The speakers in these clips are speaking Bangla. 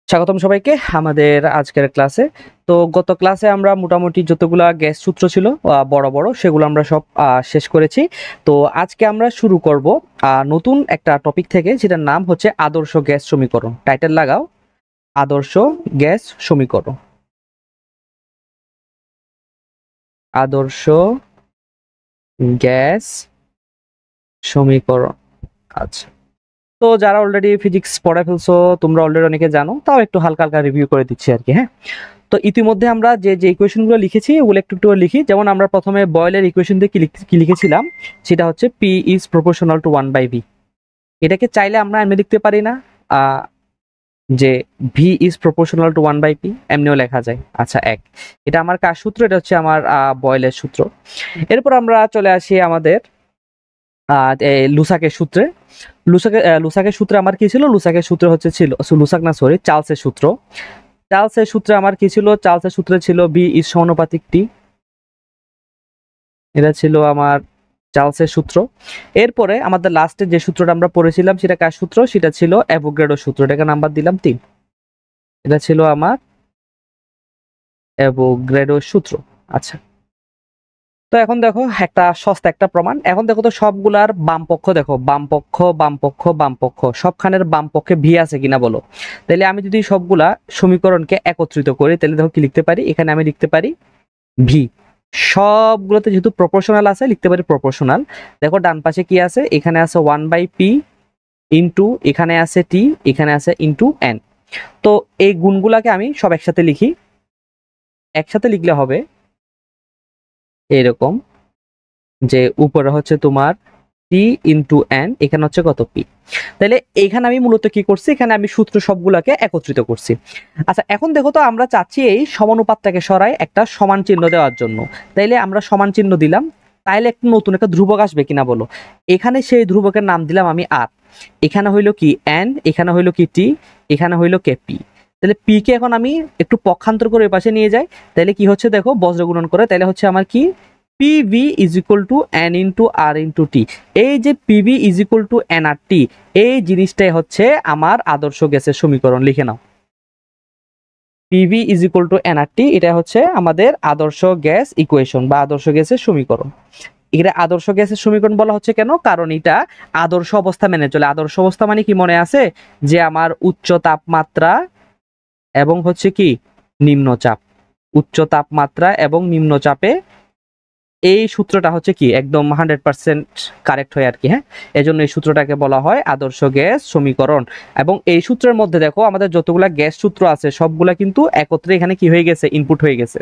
স্বাগতম সবাইকে আমাদের আজকের ক্লাসে। তো গত ক্লাসে আমরা মোটামুটি যতগুলা গ্যাস সূত্র ছিল বড় বড় সেগুলো আমরা সব শেষ করেছি। তো আজকে আমরা শুরু করব নতুন একটা টপিক থেকে, যেটার নাম হচ্ছে আদর্শ গ্যাস সমীকরণ। টাইটেল লাগাও, আদর্শ গ্যাস সমীকরণ। আদর্শ গ্যাস সমীকরণ। আচ্ছা, তো যারা অলরেডি ফিজিক্স পড়ে ফেলছো তোমরা অলরেডি অনেকে জানো, তাও একটু হালকা হালকা রিভিউ করে দিচ্ছি আর কি। হ্যাঁ, তো ইতিমধ্যে আমরা যে যে ইকুয়েশনগুলো লিখেছি ওগুলো একটু একটু লিখি। যেমন আমরা প্রথমে বয়েলের ইকুয়েশন দিয়ে কি লিখেছিলাম, সেটা হচ্ছে P is proportional to 1/v। এটাকে চাইলে আমরা এমনি লিখতে পারি না, যে V is proportional to 1/p, এমনিও লেখা যায়। আচ্ছা, এটা আমার কার সূত্র? এটা হচ্ছে আমার বয়েলের সূত্র। এরপর আমরা চলে আসি আমাদের লুসাকের সূত্রে। লুসাকের সূত্রে আমার কি ছিল? লুসাকের সূত্র হচ্ছে চার্লসের সূত্র। চার্লসের সূত্রে আমার কি ছিল? চার্লসের সূত্রে ছিল বি ইজ সমানুপাতিক টি। এটা ছিল আমার চার্লসের সূত্র। এরপরে আমাদের লাস্টে যে সূত্রটা আমরা পড়েছিলাম সেটা কার সূত্র? সেটা ছিল অ্যাভোগাড্রো সূত্র। এটাকে নাম্বার দিলাম 3। এটা ছিল আমার অ্যাভোগাড্রো সূত্র। আচ্ছা, তো এখন দেখো একটা সস্তা একটা প্রমাণ। এখন দেখো তো সবগুলার বাম পক্ষ দেখো, বাম পক্ষ বাম পক্ষ বাম পক্ষ, সবখানের বাম পক্ষে ভি আছে কিনা বলো। তাহলে আমি যদি সবগুলা সমীকরণকে একত্রিত করি তাহলে দেখো কি লিখতে পারি। এখানে আমি লিখতে পারি ভি। সবগুলোতে যেহেতু প্রপোর্শনাল আছে লিখতে পারি প্রপোর্শনাল। দেখো ডান পাশে কি আছে? এখানে আছে 1/p ইন্টু, এখানে আছে টি, এখানে আছে ইন্টু এন। তো এই গুণগুলাকে আমি সব একসাথে লিখি। একসাথে লিখলে হবে এরকম, যে উপরে হচ্ছে তোমার টি ইন্টু এন, এখানে হচ্ছে কত? পি। তাহলে এখানে আমি মূলত কি করছি? এখানে আমি সূত্র সবগুলাকে একত্রিত করছি। আচ্ছা, এখন দেখো তো আমরা চাচ্ছি এই সমানুপাতটাকে সরাই একটা সমান চিহ্ন দেওয়ার জন্য। তাইলে আমরা সমান চিহ্ন দিলাম, তাইলে একটু নতুন একটা ধ্রুবক আসবে কিনা বলো। এখানে সেই ধ্রুবকের নাম দিলাম আমি আর। এখানে হইলো কি এন, এখানে হইলো কি টি, এখানে হইলো কে পি। তাহলে পি কে এখন আমি একটু পক্ষান্তর করে পাশে নিয়ে যাই। তাহলে কি হচ্ছে দেখো, বজ্রগুণন করে, তাহলে হচ্ছে আমার কি PV is equal to N into R into T. এই যে PV is equal to N R T, এই জিনিসটাই হচ্ছে আমার আদর্শ গ্যাসের সমীকরণ। লিখে নাও, PV is equal to N R T, এটা হচ্ছে আমাদের আদর্শ গ্যাস ইকুয়েশন বা আদর্শ গ্যাসের সমীকরণ। এটা আদর্শ গ্যাসের সমীকরণ বলা হচ্ছে কেন? কারণ এটা আদর্শ অবস্থা মেনে চলে। আদর্শ অবস্থা মানে কি মনে আছে? যে আমার উচ্চ তাপমাত্রা এবং হচ্ছে কি নিম্নচাপ, উচ্চ তাপমাত্রা এবং নিম্নচাপে এই সূত্রটা হচ্ছে কি একদম 100% কারেক্ট হয় আর কি। হ্যাঁ, এজন্য এই সূত্রটাকে বলা হয় আদর্শ গ্যাস সমীকরণ। এবং এই সূত্রের মধ্যে দেখো আমাদের যতগুলা গ্যাস সূত্র আছে সবগুলা কিন্তু একত্রে এখানে কি হয়ে গেছে? ইনপুট হয়ে গেছে।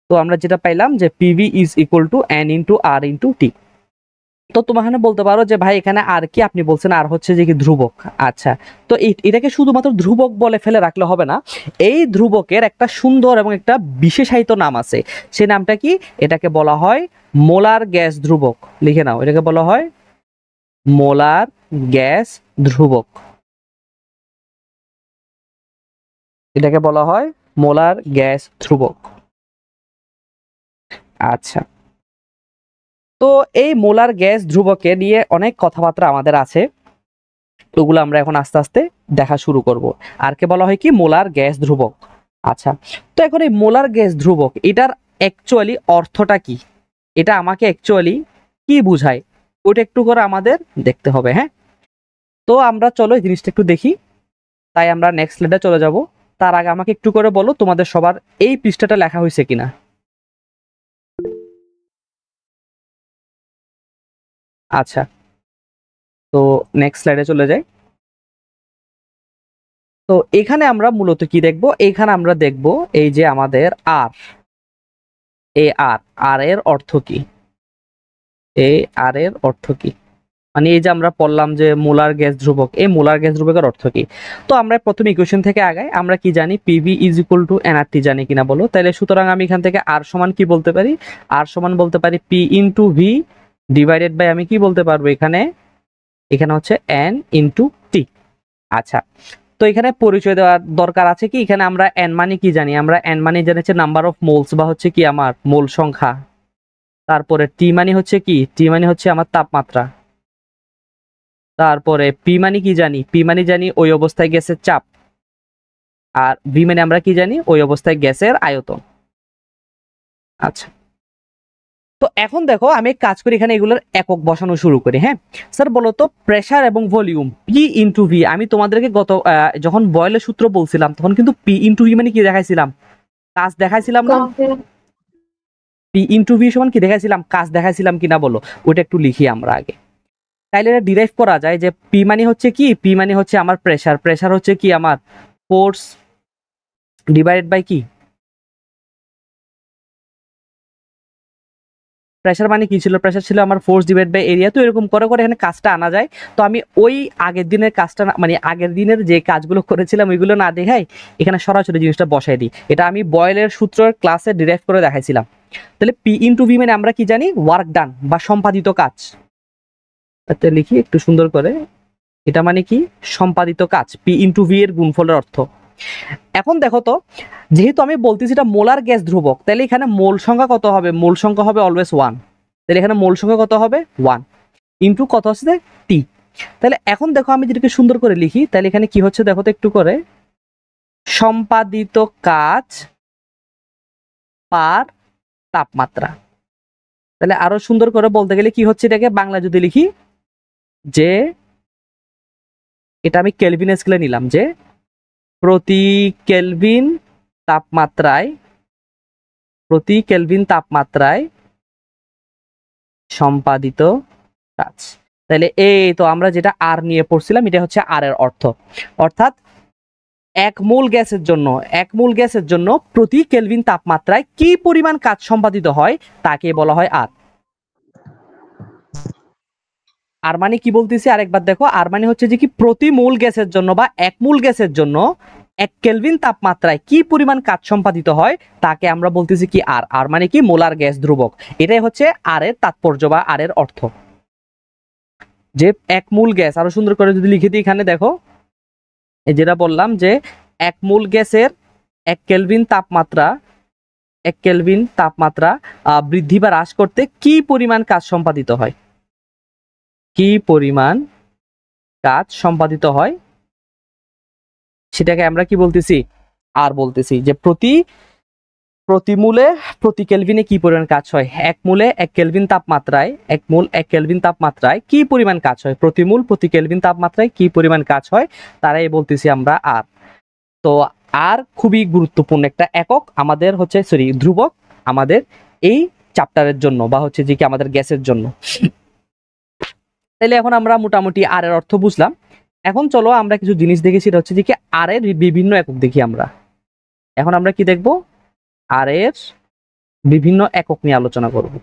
তো আমরা যেটা পাইলাম যে PV is equal to N into R into T. তো তোমার এখানে বলতে পারো যে ভাই এখানে আর কি? আপনি বলছেন আর হচ্ছে যে কি ধ্রুবক। আচ্ছা, তো এটাকে শুধুমাত্র ধ্রুবক বলে ফেলে রাখলে হবে না। এই ধ্রুবকের একটা সুন্দর এবং একটা বিশেষায়িত নাম আছে। সেই নামটা কি? এটাকে বলা হয় মোলার গ্যাস ধ্রুবক। লিখে নাও, এটাকে বলা হয় মোলার গ্যাস ধ্রুবক। এটাকে বলা হয় মোলার গ্যাস ধ্রুবক। আচ্ছা, তো এই মোলার গ্যাস ধ্রুবকে নিয়ে অনেক কথাবার্তা আমাদের আছে, ওগুলো আমরা এখন আস্তে আস্তে দেখা শুরু করব। আর কে বলা হয় কি? মোলার গ্যাস ধ্রুবক। আচ্ছা, তো এখন এই মোলার গ্যাস ধ্রুবক এটার অ্যাকচুয়ালি অর্থটা কি? এটা আমাকে অ্যাকচুয়ালি কি বুঝায় ওটা একটু করে আমাদের দেখতে হবে। হ্যাঁ, তো আমরা চলো এই জিনিসটা একটু দেখি। তাই আমরা নেক্সট স্লাইডে চলে যাব। তার আগে আমাকে একটু করে বলো তোমাদের সবার এই পৃষ্ঠাটা লেখা হয়েছে কিনা। আচ্ছা, তো নেক্সট স্লাইডে চলে যাই। তো এখানে আমরা মূলত কি দেখব? এখানে আমরা দেখব এই যে আমাদের আর, এ আর, আর এর অর্থ কি? এ আর এর অর্থ কি? মানে এই যে আমরা পড়লাম যে মোলার গ্যাস ধ্রুবক, এই মোলার গ্যাস ধ্রুবকের অর্থ কি? তো আমরা প্রথম ইকুয়েশন থেকে আগাই। আমরা কি জানি? PV is equal two nRT জানি কিনা বলো। তাহলে সুতরাং আমি এখান থেকে আর সমান কি বলতে পারি? আর সমান বলতে পারি P into V divided by আমি কি বলতে পারবো এখানে? এখানে হচ্ছে এন ইন্টু টি। আচ্ছা, তো এখানে পরিচয় দেওয়ার দরকার আছে কি? এখানে আমরা এন মানে কি জানি? আমরা এন মানে জানি হচ্ছে নাম্বার অফ মোলস বা হচ্ছে কি আমার মোল সংখ্যা। তারপরে টি মানে হচ্ছে কি? টি মানে হচ্ছে আমার তাপমাত্রা। তারপরে পি মানে কি জানি? পি মানে জানি ওই অবস্থায় গ্যাসের চাপ। আর ভি মানে আমরা কি জানি, ওই অবস্থায় গ্যাসের আয়তন। আচ্ছা, তো এখন দেখো আমি এক কাজ করি, এখানে এগুলোর একক বসানো শুরু করি। হ্যাঁ স্যার বলো তো, প্রেসার এবং ভলিউম পি ইন্টু ভি, আমি তোমাদেরকে গত যখন বয়েলের সূত্র বলছিলাম তখন কিন্তু পি ইন্টু ভি মানে কি দেখাইছিলাম, কাজ দেখাইছিলাম না? পি ইন্টু ভি সমান কি দেখাইছিলাম, কাজ দেখাইছিলাম কিনা বলো, ওটা একটু লিখি আমরা আগে। তাইলে এটা ডিরাইভ করা যায় যে পি মানে হচ্ছে কি, পি মানে হচ্ছে আমার প্রেসার, প্রেসার হচ্ছে কি আমার ফোর্স ডিভাইডেড বাই কি, প্রেসার মানে কি ছিল, প্রেসার ছিল আমার ফোর্স ডিভাইড বাই এরিয়া। তো এরকম করে করে এখানে কাজটা আনা যায়। তো আমি ওই আগের দিনের কাজটা মানে আগের দিনের যে কাজগুলো করেছিলাম ওইগুলো না দেখাই এখানে সরাসরি জিনিসটা বসাই দিই। এটা আমি বয়েলের সূত্রের ক্লাসে ডিরাইভ করে দেখাইছিলাম। তাহলে পি ইন্টু ভি মানে আমরা কি জানি, ওয়ার্ক ডান বা সম্পাদিত কাজ। এটা লিখি একটু সুন্দর করে, এটা মানে কি সম্পাদিত কাজ, পি ইন্টু ভি এর গুণফলের অর্থ। এখন দেখো তো, যেহেতু আমি বলতেছি এটা মোলার গ্যাস ধ্রুবক, তাহলে এখানে মোল সংখ্যা কত হবে, মোল সংখ্যা হবে অলওয়েজ 1। তাহলে এখানে মোল সংখ্যা কত হবে 1 ইন্টু কত হচ্ছে টি। তাহলে এখন দেখো আমি যেটাকে সুন্দর করে লিখি, তাহলে এখানে কি হচ্ছে দেখো তো একটু করে, সম্পাদিত কাজ পার তাপমাত্রা। তাহলে আরো সুন্দর করে বলতে গেলে কি হচ্ছে, এটাকে বাংলা যদি লিখি যে, এটা আমি কেলভিন স্কেলে নিলাম, যে প্রতি কেলভিন তাপমাত্রায়, প্রতি কেলভিন তাপমাত্রায় সম্পাদিত কাজ। তাহলে এই তো আমরা যেটা আর নিয়ে পড়ছিলাম এটা হচ্ছে আর এর অর্থ, অর্থাৎ এক মোল গ্যাসের জন্য, এক মোল গ্যাসের জন্য প্রতি কেলভিন তাপমাত্রায় কি পরিমাণ কাজ সম্পাদিত হয় তাকে বলা হয় আর। আর মানে কি বলতেছি আরেকবার দেখো, আর মানে হচ্ছে যে কি প্রতি মোল গ্যাসের জন্য বা এক মোল গ্যাসের জন্য 1 কেলভিন তাপমাত্রায় কি পরিমাণ কাজ সম্পাদিত হয় তাকে আমরা বলতেছি কি আর। আর মানে কি মোলার গ্যাস ধ্রুবক, এটাই হচ্ছে আর এর তাৎপর্য বা আর এর অর্থ। যে এক মোল গ্যাস, আরো সুন্দর করে যদি লিখে দিই এখানে দেখো, যেটা বললাম যে এক মোল গ্যাসের 1 কেলভিন তাপমাত্রা, 1 কেলভিন তাপমাত্রা বৃদ্ধি বা হ্রাস করতে কি পরিমাণ কাজ সম্পাদিত হয়, কি পরিমাণ কাজ সম্পাদিত হয় সেটাকে আমরা কি বলতেছি, আর বলতেছি। যে প্রতি মূলে প্রতি কেলভিনে কি পরিমাণ কাজ হয়, এক মূলে 1 কেলভিন তাপমাত্রায়, এক মূল 1 কেলভিন তাপমাত্রায় কি পরিমাণ কাজ হয়, প্রতি মূল প্রতি কেলভিন তাপমাত্রায় কি পরিমাণ কাজ হয় তারাই বলতেছি আমরা আর। তো আর খুবই গুরুত্বপূর্ণ একটা একক আমাদের হচ্ছে, সরি ধ্রুবক আমাদের এই চ্যাপ্টারের জন্য বা হচ্ছে যে কি আমাদের গ্যাসের জন্য। তাইলে এখন আমরা মোটামুটি আর এর অর্থ বুঝলাম। এখন চলো আমরা কিছু জিনিস দেখি, সেটা হচ্ছে যে কি আর এর বিভিন্ন একক দেখি আমরা। এখন আমরা কি দেখব, আর এর বিভিন্ন একক নিয়ে আলোচনা করব।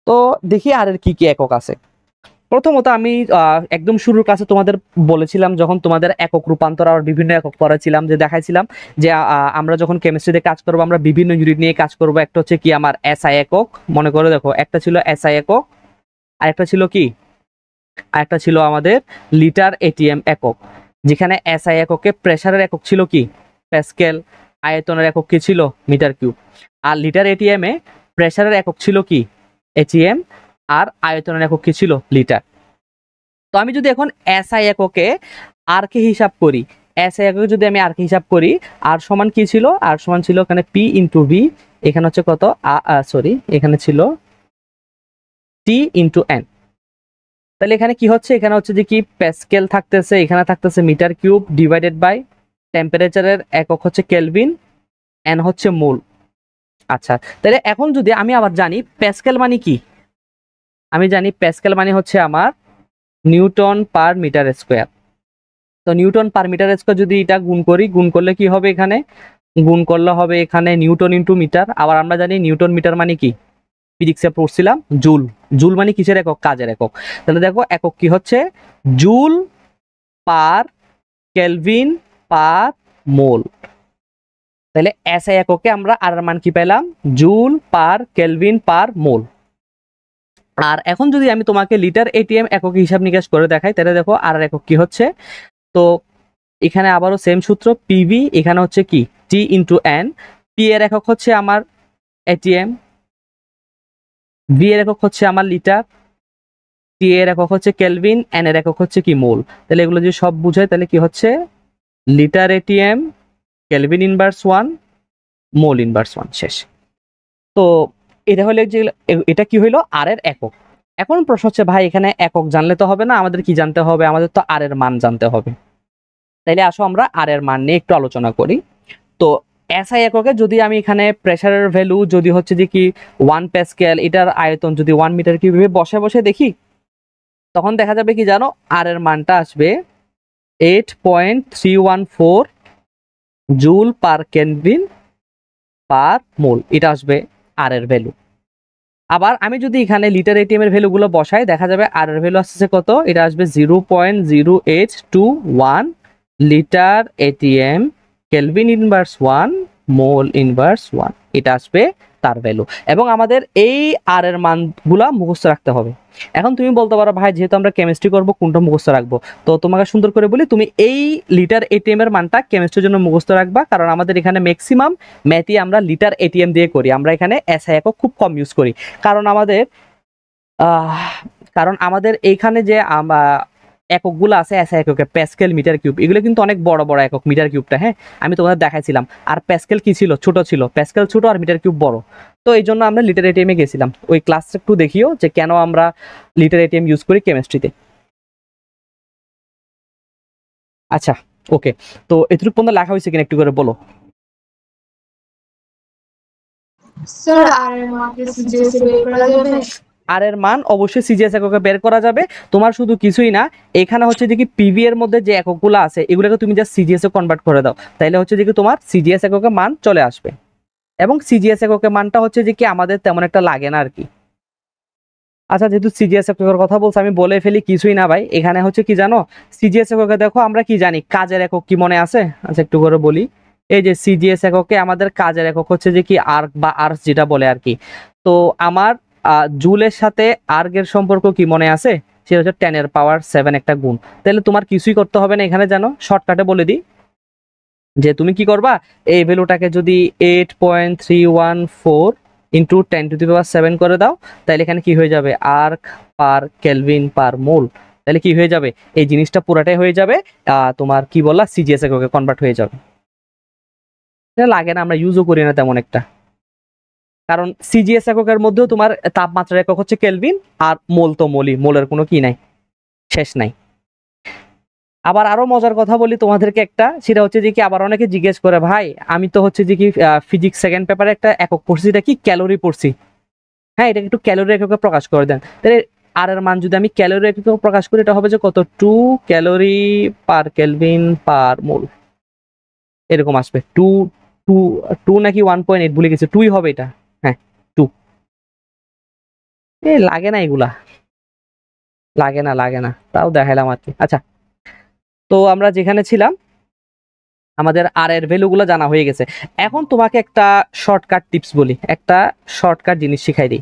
তো দেখি আর এর কি কি একক আছে। প্রথমত আমি একদম শুরুর কাছে তোমাদের বলেছিলাম, যখন তোমাদের একক রূপান্তর আর বিভিন্ন একক পড়াছিলাম, যে দেখাইছিলাম যে আমরা যখন কেমিস্ট্রিতে কাজ করব আমরা বিভিন্ন ইউনিট নিয়ে কাজ করব। একটা হচ্ছে কি আমার এসআই একক, মনে করে দেখো একটা ছিল এসআই একক, আর একটা ছিল কি, আরেকটা ছিল আমাদের লিটার এটিএম একক। যেখানে এসআই এককে প্রেসারের একক ছিল কি প্যাসকেল, আয়তনের একক কি ছিল মিটার কিউব। আর লিটার এটিএম এ প্রেসারের একক ছিল কি এটিএম, আর আয়তনের একক কি ছিল লিটার। তো আমি যদি এখন এসআই এককে আর কে হিসাব করি, এসআই এককে যদি আমি আর কে হিসাব করি, আর সমান কি ছিল, আর সমান ছিল এখানে পি ইন্টু ভি, এখানে হচ্ছে কত সরি এখানে ছিল টি ইন্টু এন। তাহলে এখানে কি হচ্ছে, এখানে হচ্ছে যে কি প্যাসকেল থাকতেছে, এখানে থাকতেছে মিটার কিউব ডিভাইডেড বাই টেম্পারেচারের একক হচ্ছে কেলভিন, এন হচ্ছে মোল। আচ্ছা, তাহলে এখন যদি আমি আবার জানি প্যাসকেল মানে কি, আমি জানি প্যাসকেল মানে হচ্ছে আমার নিউটন পার মিটার স্কোয়ার। তো নিউটন পার মিটার স্কোয়ার যদি এটা গুণ করি, গুণ করলে কি হবে, এখানে গুণ করলে হবে এখানে নিউটন ইন্টু মিটার। আবার আমরা জানি নিউটন মিটার মানে কি, ফিজিক্সে পড়ছিলাম জুল, জুল মানে কিসের একক, কাজের একক। তাহলে দেখো একক কি হচ্ছে জুল পার কেলভিন পার মোল। তাহলে এসআই এককে আমরা আর মান কি পেলাম, জুল পার কেলভিন পার মোল। আর এখন যদি আমি তোমাকে লিটার এটিএম একক হিসাব নিকাশ করে দেখাই, তাহলে দেখো আর একক কি হচ্ছে, তো এখানে আবারও সেম সূত্র পিভি, এখানে হচ্ছে কি টি ইন্টু এন। পি এর একক হচ্ছে আমার এটিএম, ভি এর একক হচ্ছে আমার লিটার, টি এর একক হচ্ছে কেলভিন, এন এর একক হচ্ছে কি মোল। তাহলে এগুলো যদি সব বুঝায় তাহলে কি হচ্ছে litre ATM, kelvin inverse 1, mole inverse 1, শেষ। তো এটা হলে যে এটা কি হইলো আর এর একক। এখন প্রশ্ন হচ্ছে ভাই এখানে একক জানলে তো হবে না, আমাদের কি জানতে হবে, আমাদের তো আর এর মান জানতে হবে। তাইলে আসো আমরা আর এর মান নিয়ে একটু আলোচনা করি। তো এসআই এককে যদি আমি এখানে প্রেসারের ভ্যালু যদি হচ্ছে যে কি 1 প্যাসকেল, এটার আয়তন যদি 1 মিটার কিউবে বসে বসে দেখি, তখন দেখা যাবে কি জানো, আর এর মানটা আসবে 8.314 জুল পার কেলভিন পার মোল, এটা আসবে আর এর ভ্যালু। আবার আমি যদি এখানে লিটার এটিএম এর ভ্যালুগুলো বসাই, দেখা যাবে আর এর ভ্যালু আসছে কত, এটা আসবে 0.0821 litre ATM kelvin inverse 1 mole inverse 1, এটা আসবে তার ভ্যালু। এবং আমাদের এই আর এর মানগুলা মুখস্থ রাখতে হবে। এখন তুমি বলতে পারো ভাই যেহেতু আমরা কেমিস্ট্রি করব কোনটা মুখস্থ রাখবো, তো তোমাকে সুন্দর করে বলি, তুমি এই লিটার এটিএম এর মানটা কেমিস্ট্রির জন্য মুখস্থ রাখবা, কারণ আমাদের এখানে ম্যাক্সিমাম ম্যাথই আমরা লিটার এটিএম দিয়ে করি, আমরা এখানে এসআই একক খুব কম ইউজ করি। কারণ আমাদের এইখানে যে এককগুলো আছে এসআই এককে, প্যাসকেল, মিটার কিউব, এগুলো কিন্তু অনেক বড় বড় একক, মিটার কিউবটা, হ্যাঁ আমি তোমাদের দেখাইছিলাম। আর প্যাসকেল কি ছিল, ছোট ছিল, প্যাসকেল ছোট আর মিটার কিউব বড়। তো এই জন্য আমরা লিটার এটিএম এ গেছিলাম। ওই ক্লাসটা একটু দেখিও যে কেন আমরা লিটার এটিএম ইউজ করি কেমিস্ট্রিতে। আচ্ছা, ওকে, তো এতটুকু পর্যন্ত লেখা হয়েছে কিনা একটু করে বলো। স্যার আর এর মান সিজিএস বের করা যাবে? আর এর মান অবশ্যই সিজিএস এককে বের করা যাবে। তোমার শুধু কিছুই না, এখানে হচ্ছে যে কি পিভি এর মধ্যে যে এককগুলো আছে এগুলোকে তুমি জাস্ট সিজিএস এ কনভার্ট করে দাও, তাইলে হচ্ছে যে কি তোমার সিজিএস এককে মান চলে আসবে। এবং সিজিএস এককে মানটা হচ্ছে যে কি আমাদের তেমন একটা লাগে না আর কি। আচ্ছা, যেহেতু সিজিএস এককের কথা বলছে আমি বলে ফেলি, কিছুই না ভাই, এখানে হচ্ছে কি জানো, সিজিএস এককে দেখো আমরা কি জানি, কাজের একক কি মনে আছে? আচ্ছা একটু করে বলি, এই যে সিজিএস এককে আমাদের কাজের একক হচ্ছে যে কি আর্ক বা আর্স যেটা বলে আর কি। তো আমার জুলের সাথে আর্গের সম্পর্ক কি মনে আছে? সেটা হচ্ছে 10⁻⁷ একটা গুণ। তাহলে তোমার কিছুই করতে হবে না, এখানে জানো শর্টকাটে বলে দিই যে তুমি কি করবা, এই ভ্যালুটাকে যদি 8.314 ইন্টু 10⁻⁷ করে দাও, তাহলে এখানে কি হয়ে যাবে, আর্ক পার কেলভিন পার মোল, তাহলে কি হয়ে যাবে, এই জিনিসটা পুরাটাই হয়ে যাবে তোমার কি বললা সিজিএস এককে কনভার্ট হয়ে যাবে। এটা লাগে না, আমরা ইউজও করি না তেমন একটা, কারণ সিজিএস এককের মধ্যেও তোমার তাপমাত্রার একক হচ্ছে কেলভিন, আর মোল তো মোলই, মোলের কোনো কি নাই, শেষ নাই। আবার আরো মজার কথা বলি তোমাদেরকে একটা, সেটা হচ্ছে যে কি আবার অনেকে জিজ্ঞেস করে ভাই আমি তো হচ্ছে যে কি ফিজিক্স সেকেন্ড পেপারে একটা একক পড়ছি, এটা কি ক্যালোরি পড়ছি, হ্যাঁ এটা একটু ক্যালোরি এককে প্রকাশ করে দেন। তাহলে আর এর মান যদি আমি ক্যালোরি এককে প্রকাশ করি, এটা হবে যে কত, 2 ক্যালোরি পার কেলভিন পার মোল, এরকম আসবে। 2 2 2 নাকি 1.8 ভুলে গেছি, 2ই হবে এটা, হ্যাঁ 2। লাগে না এগুলা, লাগে না, তাও দেখাইলাম আর কি। আচ্ছা, তো আমরা যেখানে ছিলাম, আমাদের আর এর ভ্যালুগুলো জানা হয়ে গেছে। এখন তোমাকে একটা শর্টকাট টিপস বলি, একটা শর্টকাট জিনিস শিখাই দিই।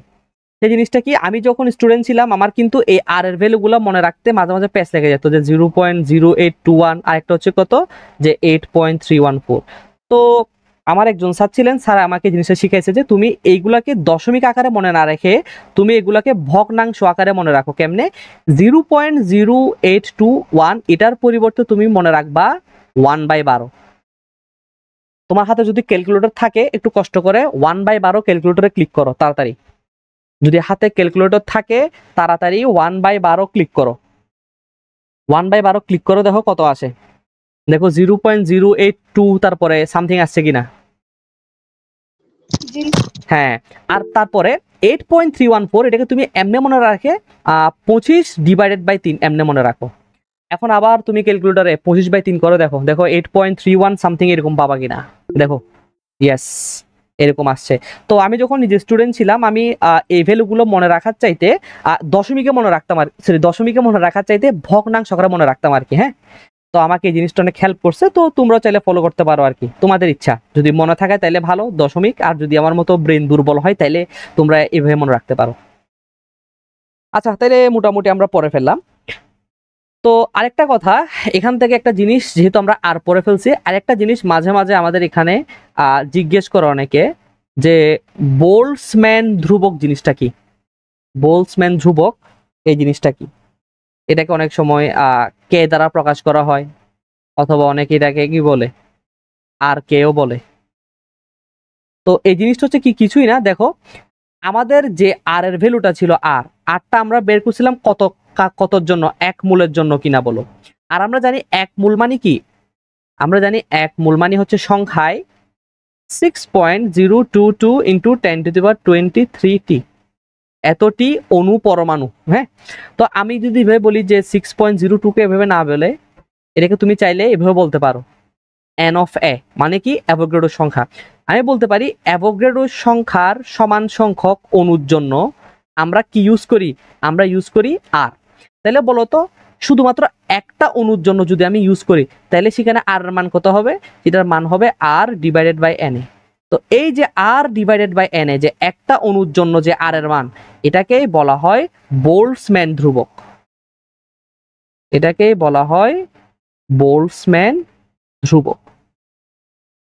সেই জিনিসটা কি, আমি যখন স্টুডেন্ট ছিলাম আমার কিন্তু এই আর এর ভ্যালুগুলো মনে রাখতে মাঝে মাঝে প্যাচ লেগে যেত, যে 0.0821, আর একটা হচ্ছে কত, যে 8.314। তো আমার একজন স্যার ছিলেন, স্যার আমাকে জিনিসটা শিখাইছে যে তুমি এইগুলাকে দশমিক আকারে মনে না রেখে তুমি এগুলাকে ভগ্নাংশ আকারে মনে রাখো। কেমনে? 0.0821 এটার পরিবর্তে তুমি মনে রাখবা 1/12। তোমার হাতে যদি ক্যালকুলেটর থাকে একটু কষ্ট করে 1/12 ক্যালকুলেটরে ক্লিক করো তাড়াতাড়ি, যদি হাতে ক্যালকুলেটর থাকে তাড়াতাড়ি 1/12 ক্লিক করো, 1/12 ক্লিক করো, দেখো কত আসে, দেখো 0.082 তারপরে সামথিং আসছে কিনা। হ্যাঁ, আর তারপরে 8.314 এটাকে তুমি এমনে মনে রাখে 25/3 এমনে মনে রাখো। এখন আবার তুমি ক্যালকুলেটরে 25/3 করে দেখো, দেখো 8.31 সামথিং এরকম পাবা কিনা, দেখো ইয়েস এরকম আসছে। তো আমি যখন নিজে স্টুডেন্ট ছিলাম আমি এই ভ্যালুগুলো মনে রাখার চাইতে দশমিকে মনে রাখতাম, আর সরি দশমিকে মনে রাখার চাইতে ভগ্নাংশ আকারে মনে রাখতাম আর কি। হ্যাঁ, তো আমাকে এই জিনিসটা অনেক হেল্প করছে, তো তোমরা চাইলে ফলো করতে পারো আর কি, তোমাদের ইচ্ছা, যদি মনে থাকে তাইলে ভালো দশমিক, আর যদি আমার মতো ব্রেন দুর্বল হয় তাইলে তোমরা এভাবে মনে রাখতে পারো। আচ্ছা, তাইলে মোটামুটি আমরা পড়ে ফেললাম। তো আরেকটা কথা, এখান থেকে একটা জিনিস যেহেতু আমরা আর পড়ে ফেলছি, আরেকটা জিনিস মাঝে মাঝে আমাদের এখানে জিজ্ঞেস করে অনেকে, যে বোল্টজম্যান ধ্রুবক জিনিসটা কি, বোল্টজম্যান ধ্রুবক এই জিনিসটা কি। এটাকে অনেক সময় কে দ্বারা প্রকাশ করা হয়, অথবা অনেকে এটাকে কি বলে আর কেও বলে। তো এই জিনিসটা হচ্ছে কি, কিছুই না। দেখো আমাদের যে আর এর ভ্যালুটা ছিল আরটা আমরা বের করছিলাম কতর জন্য, 1 মোলের জন্য কিনা বলো। আর আমরা জানি 1 মোল মানে কি, আমরা জানি 1 মোল মানে হচ্ছে সংখ্যায় 6.022 ইন্টু 10⁻23t, এতটি অণু পরমাণু। হ্যাঁ, তো আমি যদি এভাবে বলি যে 6.02 কে এভাবে না বলে এটাকে তুমি চাইলে এভাবে বলতে পারো n অফ a, মানে কি অ্যাভোগাড্রো সংখ্যা। আমি বলতে পারি অ্যাভোগাড্রো সংখ্যার সমান সংখ্যক অণুর জন্য আমরা কি ইউজ করি, আমরা ইউজ করি আর। তাহলে বলো তো শুধুমাত্র একটা অণুর জন্য যদি আমি ইউজ করি তাহলে সেখানে আর এর মান কত হবে, এটার মান হবে আর ডিভাইডেড বাই এন এ। তো এই যে আর ডিভাইডেড বাই এন এ, যে একটা অণুর জন্য যে আর এর মান, এটাকেই বলা হয় বোল্টজম্যান ধ্রুবক। এটাকেই বলা হয় বোল্টজম্যান ধ্রুবক।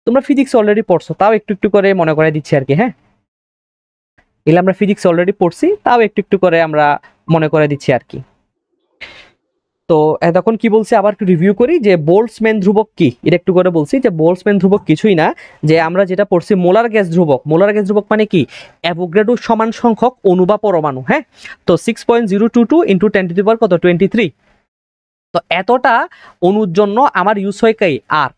তোমরা ফিজিক্স অলরেডি পড়ছো, তাও একটু একটু করে মনে করে দিচ্ছি আর কি। হ্যাঁ, এগুলো আমরা ফিজিক্স অলরেডি পড়ছি, তাও একটু একটু করে আমরা মনে করে দিচ্ছি আর কি। তো তখন কি বলছি, আবার একটু রিভিউ করি যে বোল্টজম্যান ধ্রুবক কি, এটা একটু করে বলছি যে বোল্টজম্যান ধ্রুবক কিছুই না, যে আমরা যেটা পড়ছি মোলার গ্যাস ধ্রুবক। মোলার গ্যাস ধ্রুবক মানে কি, অ্যাভোগাড্রো সমান সংখ্যক অণু বা পরমাণু। হ্যাঁ, তো 6.022 ইন্টু 10⁻23। তো এতটা অণুর জন্য আমার ইউজ হয় কি আর,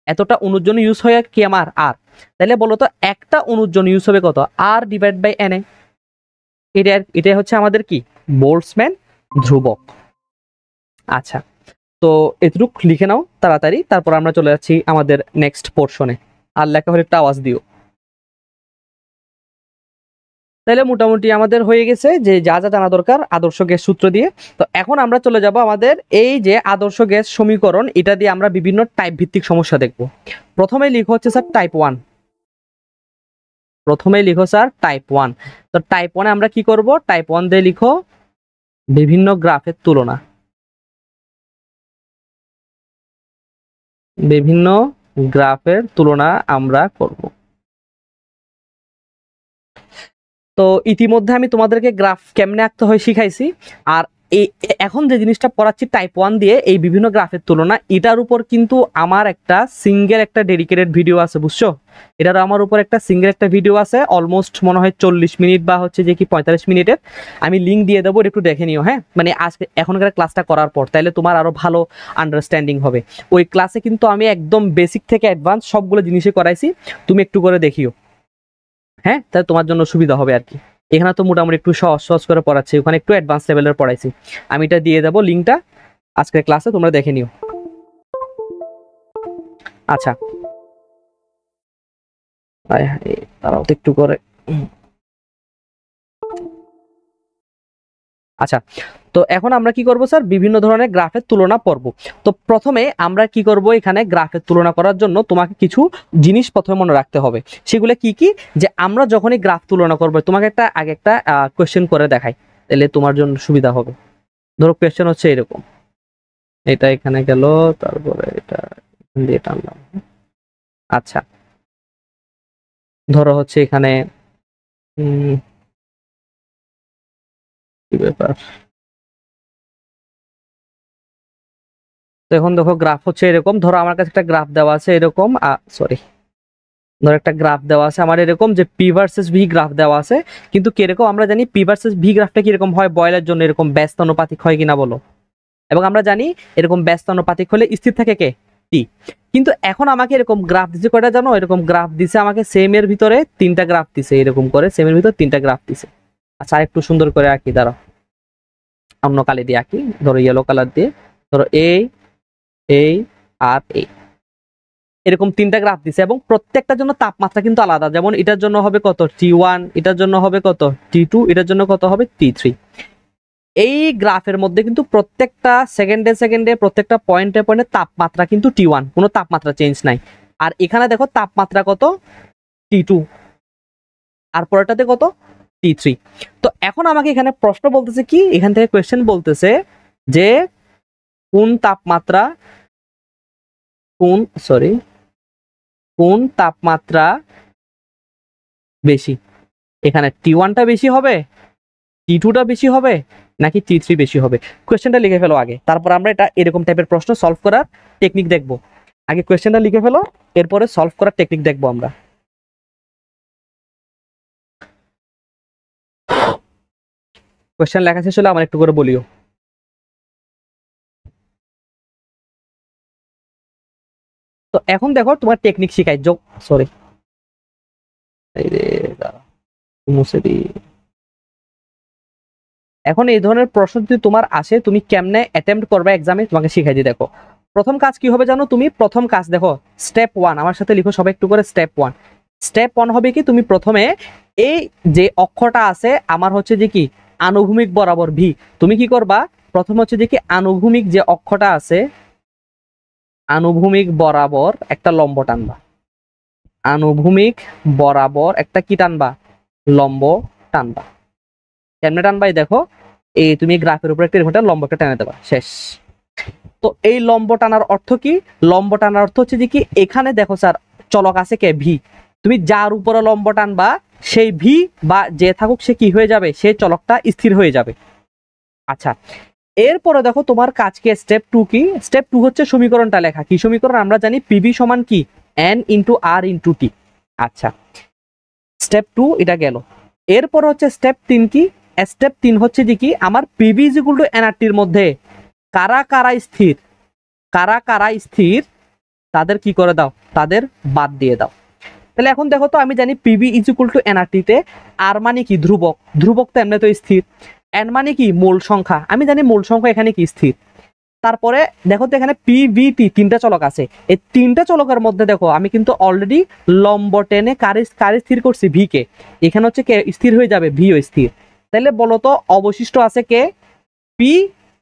এতটা অণুর জন্য ইউজ হয় কি আমার আর। তাহলে বলো তো একটা অণুর জন্য ইউজ হবে কত, আর ডিভাইড বাই এন এ। এটাই হচ্ছে আমাদের কি বোল্টজম্যান ধ্রুবক। আচ্ছা, তো এতটুকু লিখে নাও তাড়াতাড়ি, তারপর আমরা চলে যাচ্ছি আমাদের নেক্সট পোর্শনে। আর লেখা হলে একটা আওয়াজ দিও। তাহলে মোটামুটি আমাদের হয়ে গেছে যে যা যা জানা দরকার আদর্শ গ্যাস সূত্র দিয়ে। তো এখন আমরা চলে যাব আমাদের এই যে আদর্শ গ্যাস সমীকরণ, এটা দিয়ে আমরা বিভিন্ন টাইপ ভিত্তিক সমস্যা দেখব। প্রথমে লিখো হচ্ছে স্যার টাইপ 1। প্রথমে লিখো স্যার টাইপ 1। তো টাইপ 1 এ আমরা কি করব, টাইপ 1 দিয়ে লিখো বিভিন্ন গ্রাফের তুলনা। বিভিন্ন গ্রাফের তুলনা আমরা করব। তো ইতিমধ্যে আমি তোমাদেরকে গ্রাফ কেমনে আঁকতে হয় শিখাইছি। আর এখন যে জিনিসটা পড়াচ্ছি টাইপ 1 দিয়ে এই বিভিন্ন গ্রাফের তুলনা, এটার উপর কিন্তু আমার একটা সিঙ্গেল একটা ডেডিকেটেড ভিডিও আছে, বুঝছো? এটার আমার উপর একটা সিঙ্গেল একটা ভিডিও আছে, অলমোস্ট মনে হয় 40 মিনিট বা হচ্ছে যে কি 45 মিনিটের। আমি লিঙ্ক দিয়ে দেবো, একটু দেখে নিও। হ্যাঁ, মানে আজকে এখনকার ক্লাসটা করার পর তাহলে তোমার আরো ভালো আন্ডারস্ট্যান্ডিং হবে। ওই ক্লাসে কিন্তু আমি একদম বেসিক থেকে অ্যাডভান্স সবগুলো জিনিসই করাইছি, তুমি একটু করে দেখিও। হ্যাঁ, তাহলে তোমার জন্য সুবিধা হবে আর কি। এখানে তো মোটামুটি একটু সহজ সহজ করে পড়াচ্ছি, ওখানে একটু অ্যাডভান্স লেভেলের পড়াইছি। আমি এটা দিয়ে দেবো লিঙ্কটা আজকের ক্লাসে, তোমরা দেখে নিও। আচ্ছা, তারাও তো একটু করে। আচ্ছা, তো এখন আমরা কি করব স্যার, বিভিন্ন ধরনের গ্রাফের তুলনা পড়ব। তো প্রথমে আমরা কি করব, এখানে গ্রাফের তুলনা করার জন্য তোমাকে কিছু জিনিস প্রথমে মনে রাখতে হবে। সেগুলো কি কি, যে আমরা যখনই গ্রাফ তুলনা করব তোমাকে আগে একটা কোয়েশ্চেন করে দেখাই, তাহলে তোমার জন্য সুবিধা হবে। ধরো কোয়েশ্চেন হচ্ছে এরকম, এটা এখানে গেল, তারপরে এটা দিয়ে টানলাম। আচ্ছা, ধরো হচ্ছে এখানে কি ব্যাপার, তো এখন দেখো গ্রাফ হচ্ছে এরকম। ধরো আমার কাছে একটা গ্রাফ দেওয়া আছে এরকম, সরি, ধরো একটা গ্রাফ দেওয়া আছে আমার এরকম, যে পি ভার্সেস ভি গ্রাফ দেওয়া আছে। কিন্তু কিরকম, আমরা জানি পি ভার্সেস ভি গ্রাফটা কিরকম হয়, বয়েলের জন্য এরকম ব্যস্ত আনুপাতিক হয় কিনা বলো। এবং আমরা জানি এরকম ব্যস্ত আনুপাতিক হলে স্থির থাকে কে, টি। কিন্তু এখন আমাকে এরকম গ্রাফ দিছে কয়টা জানো, এরকম গ্রাফ দিছে আমাকে সেম এর ভিতরে 3টা গ্রাফ দিছে, এরকম করে সেম এর ভিতরে 3টা গ্রাফ দিছে। আচ্ছা, একটু সুন্দর করে আঁকি, দাঁড়াও অন্য কালি দিয়ে আঁকি। ধরো ইয়েলো কালার দিয়ে, ধরো এই আর এই এরকম 3টা গ্রাফ দিছে, এবং প্রত্যেকটার জন্য তাপমাত্রা কিন্তু আলাদা। যেমন এটার জন্য হবে কত T1, এটার জন্য হবে কত T2, এটার জন্য কত হবে T3। এই গ্রাফের মধ্যে কিন্তু প্রত্যেকটা সেকেন্ডে সেকেন্ডে প্রত্যেকটা পয়েন্টে পয়েন্টে তাপমাত্রা কিন্তু T1, কোনো তাপমাত্রা চেঞ্জ নাই। আর এখানে দেখো তাপমাত্রা কত T2, আর পরেরটাতে কত T3। তো এখন আমাকে এখানে প্রশ্ন বলতেছে কি, এখান থেকে কোয়েশ্চেন বলতেছে যে কোন তাপমাত্রা বেশি, এখানে T1টা বেশি হবে, T2টা বেশি হবে, নাকি T3 বেশি হবে। কোয়েশ্চেনটা লিখে ফেলো আগে, তারপর আমরা এটা এরকম টাইপের প্রশ্ন সলভ করার টেকনিক দেখবো। আগে কোয়েশ্চেনটা লিখে ফেলো, এরপরে সলভ করার টেকনিক দেখবো আমরা। কোয়েশ্চেন লেখা শেষ হলে আমার একটু করে বলিও। তো এখন দেখো তোমার টেকনিক শিখাই, যোগ সরি মুছে দিই। এখন এই ধরনের প্রশ্ন যদি তোমার আসে, তুমি কেমনে অ্যাটেম্প্ট করবে এক্সামে তোমাকে শিখাই দিই। দেখো প্রথম কাজ কি হবে জানো, তুমি প্রথম কাজ দেখো স্টেপ 1, আমার সাথে লিখো সবাই একটু করে। স্টেপ 1 হবে কি, তুমি প্রথমে এই যে অক্ষরটা আছে আমার হচ্ছে যে কি আনুভূমিক বরাবর ভি, তুমি কি করবা প্রথম হচ্ছে যে কি আনুভূমিক যে অক্ষরটা আছে আনুভূমিক বরাবর একটা লম্ব টানবা, আনুভূমিক বরাবর একটা কি টানবা, লম্ব টানবা। কেমনে টানবাই দেখো, এই তুমি গ্রাফের উপর একটা এরকম লম্ব একটা টেনে দেবা, শেষ। তো এই লম্ব টানার অর্থ কি, লম্ব টানার অর্থ হচ্ছে যে কি এখানে দেখো স্যার চলক আছে কে ভি, তুমি যার উপরে লম্ব টানবা সেই ভি বা যে থাকুক সে কি হয়ে যাবে, সেই চলকটা স্থির হয়ে যাবে। আচ্ছা এরপরে দেখো তোমার কাজকে স্টেপ 2 কি, স্টেপ 2 হচ্ছে সমীকরণটা লেখা। কি সমীকরণ, আমরা জানি পিভি সমান কি এন ইন্টু আর ইন্টু টি। আচ্ছা স্টেপ 2 এটা গেল। এরপর হচ্ছে স্টেপ 3 কি, স্টেপ 3 হচ্ছে যে কি আমার পিভি ইজ ইকুয়াল টু এনআরটির মধ্যে কারা কারা স্থির, কারা কারা স্থির তাদের কি করে দাও, তাদের বাদ দিয়ে দাও। তাহলে এখন দেখো তো আমি জানি PV is equal two nRT তে আর মানে কি ধ্রুবক, ধ্রুবক তো এমনি তো স্থির। এন মানে কি মূল সংখ্যা, আমি জানি মূল সংখ্যা এখানে কি স্থির। তারপরে দেখো তো এখানে পিভিটি তিনটা চলক আছে, এই তিনটা চলকের মধ্যে দেখো আমি কিন্তু অলরেডি লম্ব টেনে কারে স্থির করছি, ভি কে। এখানে হচ্ছে কে স্থির হয়ে যাবে, ভি ও স্থির। তাহলে বলো তো অবশিষ্ট আছে কে, পি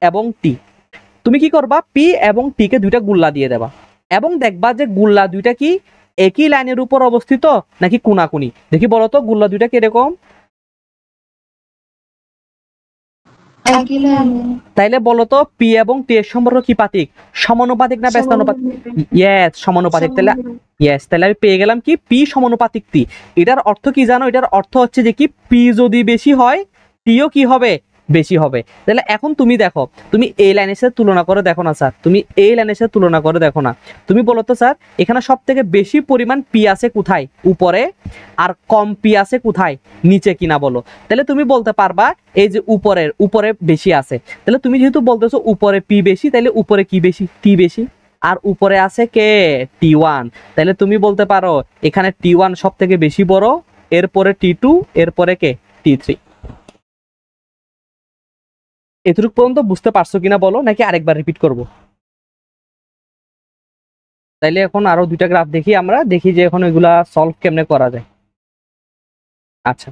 এবং টি। তুমি কি করবা, পি এবং টি কে দুইটা গুল্লা দিয়ে দেবা এবং দেখবা যে গুল্লা দুইটা কি একই লাইনের উপর অবস্থিত নাকি কোনাকুনি। দেখি বলো তো গুল্লা দুইটা কিরকম। একই লাইনে। তাইলে বলো তো পি এবং টি এর সম্পর্ক কি পাতিক, সমানুপাতিক না ব্যস্তানুপাতিক? ইয়েস সমানুপাতিক। তাহলে ইয়েস, তাহলে আমি পেয়ে গেলাম কি পি সমানুপাতিক টি। এটার অর্থ কি জানো, এটার অর্থ হচ্ছে যে কি পি যদি বেশি হয় টিও কি হবে, বেশি হবে। তাহলে এখন তুমি দেখো, তুমি এই লাইনের সাথে তুলনা করে দেখো না স্যার, তুমি এই লাইনের সাথে তুলনা করে দেখো না। তুমি বলো তো স্যার এখানে সব থেকে বেশি পরিমাণ পি আছে কোথায়, উপরে, আর কম পি আছে কোথায়, নিচে কিনা বলো। তাহলে তুমি বলতে পারবা এই যে উপরে বেশি আছে। তাহলে তুমি যেহেতু বলতেছো উপরে পি বেশি, তাহলে উপরে কি বেশি, টি বেশি। আর উপরে আছে কে, টি1। তাহলে তুমি বলতে পারো এখানে টি1 সব থেকে বেশি বড়, এরপরে টি2, এরপরে কে টি3। এতটুকু পর্যন্ত বুঝতে পারছো কিনা বলো, নাকি আরেকবার রিপিট করব? তাইলে এখন আরো দুইটা গ্রাফ দেখি, আমরা দেখি যে এখন এগুলা সলভ কেমনে করা যায়। আচ্ছা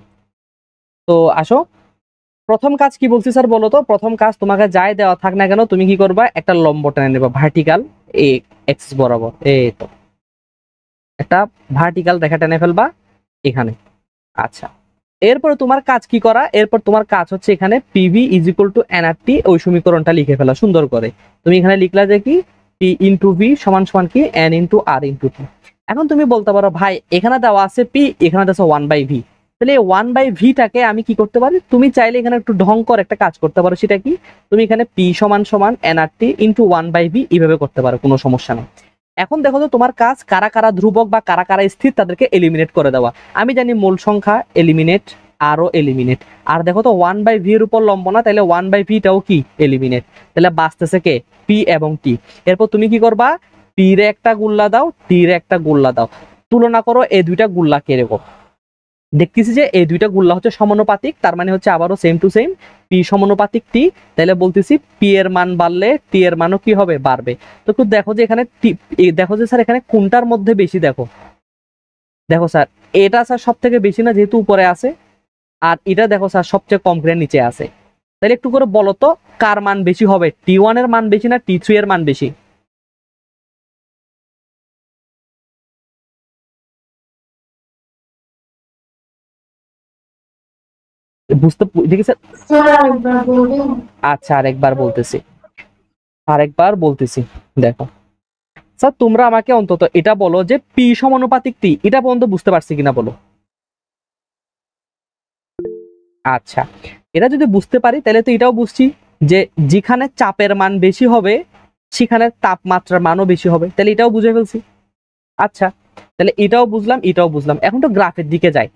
তো আসো, প্রথম কাজ কি বলছি স্যার বলো তো। প্রথম কাজ তোমাকে যাই দেওয়া থাক না কেন তুমি কি করবা, একটা লম্ব টেনে নেবা ভার্টিক্যাল এক্সিস বরাবর, এই তো একটা ভার্টিক্যাল রেখা টেনে ফেলবা এখানে। আচ্ছা এরপর তোমার কাজ কি করা, এরপর তোমার কাজ হচ্ছে এখানে PV is equal two nRT, ওই সমীকরণটা লিখে ফেলা সুন্দর করে। তুমি এখানে লিখলা যে কি পি ইন্টু ভি সমান সমান কি এন ইন্টু আর ইন্টু টি। এখন তুমি বলতে পারো ভাই এখানে দেওয়া আছে পি, এখানে দেওয়া আছে 1/v, তাহলে 1/vটাকে আমি কি করতে পারি, তুমি চাইলে এখানে একটু ঢং করে একটা কাজ করতে পারো। সেটা কি, তুমি এখানে পি সমান সমান এনআরটি ইন্টু 1/v এইভাবে করতে পারো, কোনো সমস্যা নেই। এখন দেখো তো তোমার কাজ কারা কারা ধ্রুবক বা কারা কারা স্থির তাদেরকে এলিমিনেট করে দেওয়া। আমি জানি মূল সংখ্যা এলিমিনেট, আরও এলিমিনেট। আর দেখো তো 1/v এর উপর লম্ব না, তাহলে 1/vটাও কি এলিমিনেট। তাহলে বাঁচতেছে কে, পি এবং টি। এরপর তুমি কি করবা, পি রে একটা গুল্লা দাও, টি রে একটা গুল্লা দাও, তুলনা করো এই দুইটা গুল্লা কিরকম। দেখতেছি যে এই দুইটা গুল্লা হচ্ছে সমানুপাতিক, তার মানে হচ্ছে আবারও সেম টু সেম পি সমানুপাতিক টি। তাহলে বলতেছি পি এর মান বাড়লে টি এর মানও কি হবে, বাড়বে। তো একটু দেখো যে এখানে দেখো যে স্যার এখানে কোনটার মধ্যে বেশি, দেখো দেখো স্যার এটা স্যার সব থেকে বেশি না, যেহেতু উপরে আছে। আর এটা দেখো স্যার সবচেয়ে কম করে নিচে আছে। তাহলে একটু করে বলো তো কার মান বেশি হবে, টি1 এর মান বেশি না টি3 এর মান বেশি? বুঝতে দেখি স্যার। স্যার আরেকবার বলবেন? আচ্ছা আরেকবার বলতেছি, আরেকবার বলতেছি। দেখো স্যার তোমরা আমাকে অন্তত এটা বলো যে পি সমানুপাতিক টি, এটা পর্যন্ত বুঝতে পারছি কিনা বলো। আচ্ছা এটা যদি বুঝতে পারি তাহলে তো এটাও বুঝছি যে যেখানে চাপের মান বেশি হবে সেখানে তাপমাত্রার মানও বেশি হবে। তাহলে এটাও বুঝে ফেলছি। আচ্ছা, তাহলে এটাও বুঝলাম, এটাও বুঝলাম। এখন তো গ্রাফের দিকে যাই।